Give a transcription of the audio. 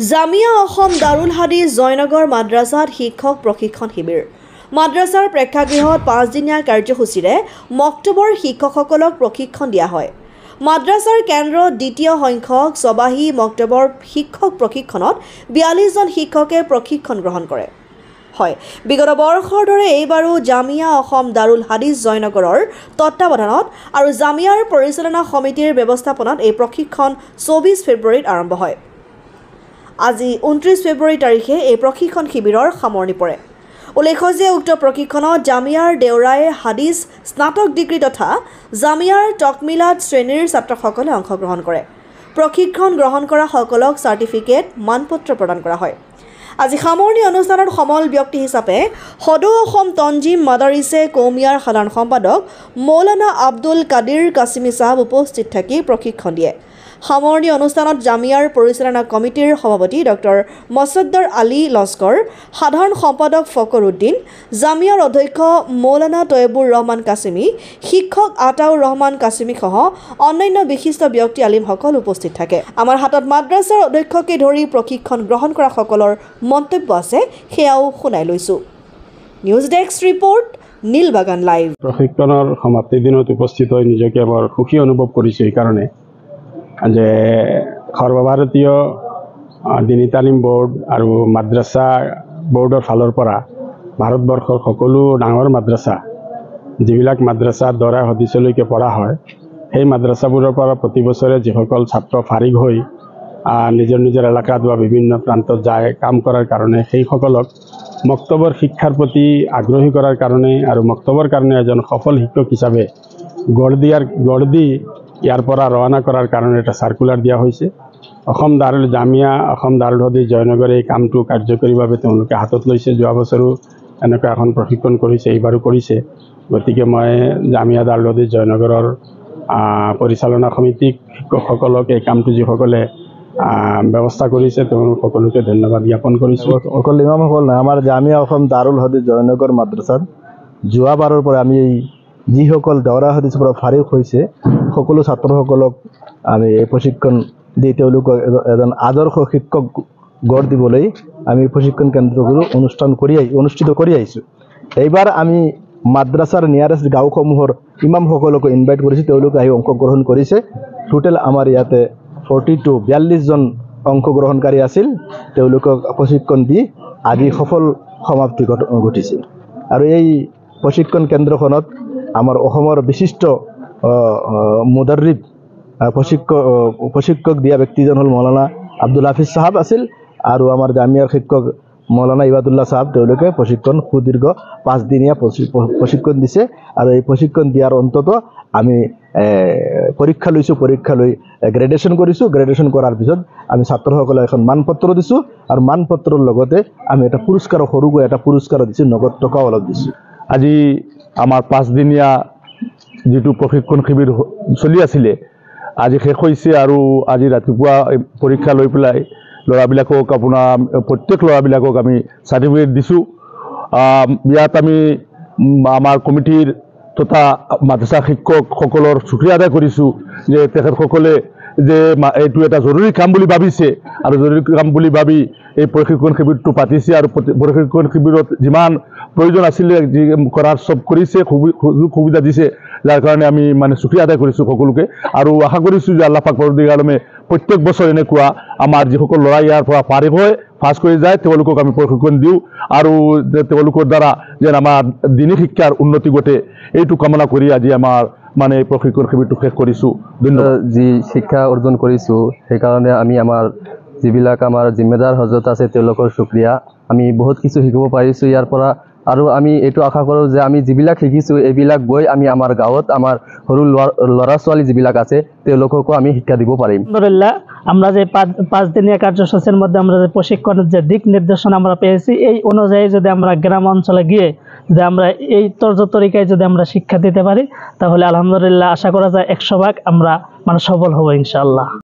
জামিয়া অসম দাৰুল হাদিছ জয়নগৰ মাদ্ৰাছাত শিক্ষক প্ৰশিক্ষণ শিবিৰ মাদ্ৰাছাৰ প্ৰেক্ষাগৃহত 5 দিনীয়া কাৰ্যসূচীৰে মক্তবৰ শিক্ষকসকলক প্ৰশিক্ষণ দিয়া হয়। মাদ্ৰাছাৰ কেন্দ্ৰত দ্বিতীয় সংখ্যক সবাহী মক্তবৰ শিক্ষক প্ৰশিক্ষণত 42 জন শিক্ষকে প্ৰশিক্ষণ গ্ৰহণ কৰে। হয়, বিগত বৰ্ষৰ দৰে এইবাৰো জামিয়া অসম দাৰুল হাদিছ জয়নগৰৰ তত্ত্বাৱধানত আৰু জামিয়াৰ পৰিচালনা সমিতিৰ ব্যৱস্থাপনাত এই প্ৰশিক্ষণ 24 ফেব্ৰুৱাৰীত আৰম্ভ হয়। আজি 29 ফেব্ৰুৱাৰী তাৰিখে এই প্ৰশিক্ষণ শিবিৰৰ সামৰণি পৰে। উল্লেখ্য যে উক্ত প্ৰশিক্ষণত জামিয়াৰ দেওৰাই হাদিছ স্নাতক ডিগ্ৰী তথা জামিয়াৰ তকমিলাত শ্ৰেণীৰ ছাত্ৰসকলে অংশগ্ৰহণ কৰে। প্ৰশিক্ষণ গ্ৰহণ কৰা সকলক চাৰ্টিফিকেট মানপত্ৰ প্ৰদান কৰা হয়। আজি সামৰণি অনুষ্ঠানত সমল ব্যক্তি হিচাপে সদৌ অসম তঞ্জিম মাদাৰিছে কৌমিয়াৰ সাধাৰণ সম্পাদক মৌলানা আব্দুল কাদিৰ কাছিমি সাহেব উপস্থিত থাকি প্ৰশিক্ষণ দিয়ে। সামৰণি অনুষ্ঠানত জামিয়াৰ পৰিচালনা কমিটিৰ সভাপতি ডক্টৰ মছদ্দাৰ আলী লস্কৰ, সাধাৰণ সম্পাদক ফকৰ উদ্দিন, জামিয়াৰ অধ্যক্ষ মৌলানা তৈয়বুৰ ৰহমান কাছিমি, শিক্ষক আতাউৰ ৰহমান কাছিমি সহ অন্যান্য বিশিষ্ট ব্যক্তি আলিমসকল উপস্থিত থাকে। আমাৰ হাতত মাদ্ৰাছাৰ অধ্যক্ষকে ধৰি প্ৰশিক্ষণ গ্ৰহণ কৰা সকলৰ মন্তব্য আছে, সেয়াও শুনাই লৈছো। News desk report, Nilbagan live. প্ৰশিক্ষণৰ সমাপ্তিৰ দিনত উপস্থিত হৈ নিজকে বৰ সুখী অনুভৱ কৰিছোঁ এইকাৰণে যে সৰ্বভাৰতীয় দিনী তালিম বোৰ্ড আৰু মাদ্ৰাছা বোৰ্ডৰ ফালৰ পৰা ভাৰতবৰ্ষৰ সকলো ডাঙৰ মাদ্ৰাছা যিবিলাক মাদ্ৰাছা দৰা হদিছলৈকে পঢ়া হয় সেই মাদ্ৰাছাবোৰৰ পৰা প্ৰতি বছৰে যিসকল ছাত্ৰ ফাৰিগ হৈ নিজৰ নিজৰ এলেকাত বা বিভিন্ন প্ৰান্তত যায় কাম কৰাৰ কাৰণে সেইসকলক মক্তবৰ শিক্ষাৰ প্ৰতি আগ্ৰহী কৰাৰ কাৰণে আৰু মক্তবৰ কাৰণে এজন সফল শিক্ষক হিচাপে গঢ় দি ইয়াৰ পৰা ৰৱানা কৰাৰ কাৰণে এটা সাৰ্কুলাৰ দিয়া হৈছে। অসম জামিয়া অসম দাৰুল হাদিছ জয়নগৰে এই কামটো কাৰ্যকৰীভাৱে তেওঁলোকে হাতত লৈছে। যোৱা বছৰো এনেকুৱা এখন প্ৰশিক্ষণ কৰিছে, এইবাৰো কৰিছে। গতিকে মই জামিয়া দাৰুল হাদিছ জয়নগৰৰ পৰিচালনা সমিতিক শিক্ষকসকলক এই কামটো যিসকলে ব্যৱস্থা কৰিছে তেওঁলোক সকলোকে ধন্যবাদ জ্ঞাপন কৰিছোঁ। অকল ইমামসকল নাই, আমাৰ জামিয়া অসম দাৰুল হাদিছ জয়নগৰ মাদ্ৰাছাত যোৱাবাৰৰ পৰা আমি যিসকল দৰা হাদিছৰ পৰা ফাৰিগ হৈছে সকলো ছাত্ৰসকলক আমি এই প্ৰশিক্ষণ দি তেওঁলোকক এজন আদৰ্শ শিক্ষক গঢ় দিবলৈ আমি প্ৰশিক্ষণ কেন্দ্ৰবোৰ অনুষ্ঠিত কৰি আহিছোঁ। এইবাৰ আমি মাদ্ৰাছাৰ নিয়াৰেষ্ট গাঁওসমূহৰ ইমামসকলকো ইনভাইট কৰিছোঁ, তেওঁলোকে আহি অংশগ্ৰহণ কৰিছে। টোটেল আমাৰ ইয়াতে 42 জন অংশগ্ৰহণকাৰী আছিল। তেওঁলোকক প্ৰশিক্ষণ দি আজি সফল সমাপ্তি ঘটিছিল। আৰু এই প্ৰশিক্ষণ কেন্দ্ৰখনত আমাৰ অসমৰ বিশিষ্ট মুদাৰ্ৰিব প্ৰশিক্ষক দিয়া ব্যক্তিজন হ'ল মৌলানা আব্দুল হাফিজ সাহেব আছিল আৰু আমাৰ জামিয়াৰ শিক্ষক মৌলানা ইবাদুল্লাহ সাহেব। তেওঁলোকে প্ৰশিক্ষণ সুদীৰ্ঘ 5 দিনীয়া প্ৰশিক্ষণ দিছে আৰু এই প্ৰশিক্ষণ দিয়াৰ অন্তত আমি পৰীক্ষা লৈছোঁ, পৰীক্ষা লৈ গ্ৰেডুৱেশ্যন কৰিছোঁ। গ্ৰেডুৱেশ্যন কৰাৰ পিছত আমি ছাত্ৰসকলক এখন মানপত্ৰ দিছোঁ আৰু মানপত্ৰৰ লগতে আমি এটা পুৰস্কাৰ, সৰুকৈ এটা পুৰস্কাৰ দিছোঁ, নগদ টকাও অলপ দিছোঁ। আজি আমাৰ 5 দিনীয়া যিটো প্ৰশিক্ষণ শিবিৰ চলি আছিলে আজি শেষ হৈছে আৰু আজি ৰাতিপুৱা পৰীক্ষা লৈ পেলাই ল'ৰাবিলাকক প্ৰত্যেক ল'ৰাবিলাকক আমি চাৰ্টিফিকেট দিছোঁ। ইয়াত আমি আমাৰ কমিটিৰ তথা মাদ্ৰাছা শিক্ষকসকলৰ শুক্ৰিয়া আদায় কৰিছোঁ যে তেখেতসকলে যে এইটো এটা জৰুৰী কাম বুলি ভাবিছে আৰু জৰুৰী কাম বুলি ভাবি এই প্ৰশিক্ষণ শিবিৰটো পাতিছে আৰু প্ৰশিক্ষণ শিবিৰত যিমান প্ৰয়োজন আছিলে যি কৰাৰ চব কৰিছে, সুবিধা দিছে, যাৰ কাৰণে আমি শুক্ৰিয়া আদায় কৰিছোঁ সকলোকে। আৰু আশা কৰিছোঁ যে আল্লাহ পাক পৰৱৰ্তীকালে আলমে প্ৰত্যেক বছৰ এনেকুৱা আমাৰ যিসকল ল'ৰা ইয়াৰ পৰা ফাৰিগ হৈ পাছ কৰি যায় তেওঁলোকক আমি প্ৰশিক্ষণ দিওঁ আৰু তেওঁলোকৰ দ্বাৰা যেন আমাৰ দিনী শিক্ষাৰ উন্নতি ঘটে এইটো কামনা কৰি আজি আমাৰ প্ৰশিক্ষণ শিবিৰটো শেষ কৰিছোঁ। যি শিক্ষা অৰ্জন কৰিছোঁ সেইকাৰণে আমি আমাৰ যিবিলাক আমাৰ জিম্মেদাৰ হজৰত আছে তেওঁলোকৰ শুক্ৰিয়া। আমি বহুত কিছু শিকিব পাৰিছোঁ ইয়াৰ পৰা আৰু আমি এইটো আশা কৰোঁ যে আমি যিবিলাক শিকিছোঁ এইবিলাক গৈ আমি আমাৰ গাঁৱত আমাৰ সৰু ল'ৰা ছোৱালী যিবিলাক আছে তেওঁলোককো আমি শিক্ষা দিব পাৰিম। আলহামদুলিল্লাহ, আমরা যে 5 দিনীয়া কার্যসূচির মধ্যে আমরা যে প্রশিক্ষণের যে দিক নির্দেশনা আমরা পেয়েছি এই অনুযায়ী যদি আমরা গ্রাম অঞ্চলে গিয়ে যদি আমরা এই তরিকায় যদি আমরা শিক্ষা দিতে পারি তাহলে আলহামদুলিল্লাহ আশা করা যায় 100 ভাগ আমরা সফল হব ইনশাআল্লাহ।